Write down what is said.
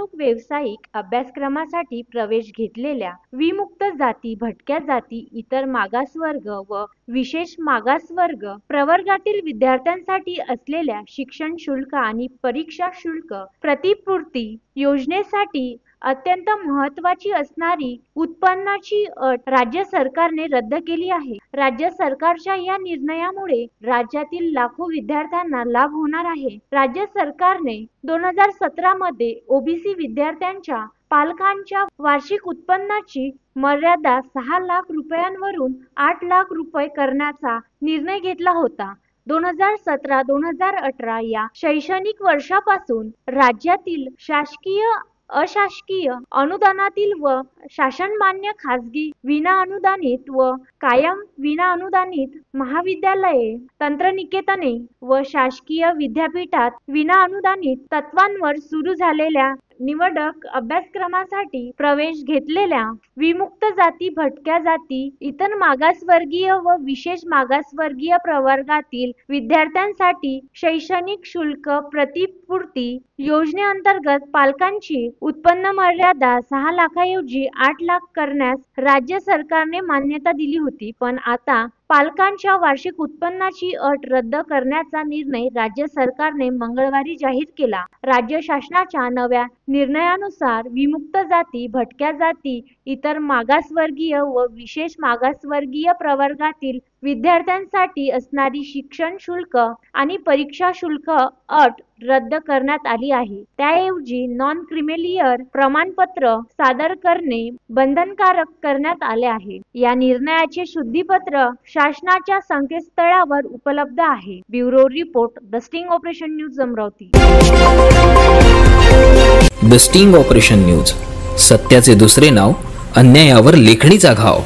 चालूक व्यावसायिक अभ्यासक्रमासाठी प्रवेश घेतलेल्या विमुक्त जाती, भटक्या जाती, इतर मागासवर्ग व विशेष मागासवर्ग प्रवर्गातील विद्यार्थ्यांसाठी असलेल्या शिक्षण शुल्क आणि परीक्षा शुल्क प्रतिपूर्ती योजनेसाठी अत्यंत महत्त्वाची असणारी उत्पन्नाची अट राज्य सरकारने रद्द केली आहे। राज्य सरकारच्या या निर्णयामुळे राज्यातील लाखो विद्यार्थ्यांना लाभ होणार आहे। राज्य सरकारने 2017 मध्ये ओबीसी विद्यार्थ्यांच्या पालकांच्या वार्षिक उत्पन्नाची मर्यादा 6 लाख रुपयांवरून 8 लाख रुपये करण्याचा निर्णय घेतला होता। 2017-2018 या शैक्षणिक वर्षापासून राज्यातील शासकीय, अशासकीय, अनुदानातील व शासनमान्य खासगी विनाअनुदानित व कायम विनाअनुदानित महाविद्यालये, तंत्रनिकेतने व शासकीय विद्यापीठात विनाअनुदानित तत्वांवर सुरू झालेल्या निवडक अभ्यासक्रमासाठी प्रवेश घेतलेल्या विमुक्त जाती, भटक्या जाती, इतर मागासवर्गीय व विशेष मागासवर्गीय प्रवर्गातील विद्यार्थ्यांसाठी शैक्षणिक शुल्क प्रतिपूर्ती योजनेअंतर्गत पालकांची उत्पन्न मर्यादा 6 लाखाऐवजी 8 लाख करण्यास राज्य सरकारने मान्यता दिली होती। पण आता पालकांच्या वार्षिक उत्पन्नाची अट रद्द करण्याचा निर्णय राज्य सरकारने मंगळवारी जाहीर केला। राज्य शासनाच्या नव्या निर्णयानुसार विमुक्त जाती, भटक्या जाती, इतर मागासवर्गीय व विशेष मागासवर्गीय प्रवर्गातील विद्यार्थ्यांसाठी असणारी शिक्षण शुल्क आणि परीक्षा शुल्क अट रद्द करण्यात आली आहे। त्याऐवजी नॉन क्रिमिलियर प्रमाणपत्र सादर करणे बंधनकारक करण्यात आले आहे। या निर्णयाचे शुद्धीपत्र शासनाच्या संकेतस्थळावर उपलब्ध आहे। Bureau report, the sting operation news, Amravati. The sting operation news, सत्याचे दुसरे नाव, अन्यायावर लेखणीचा घाव।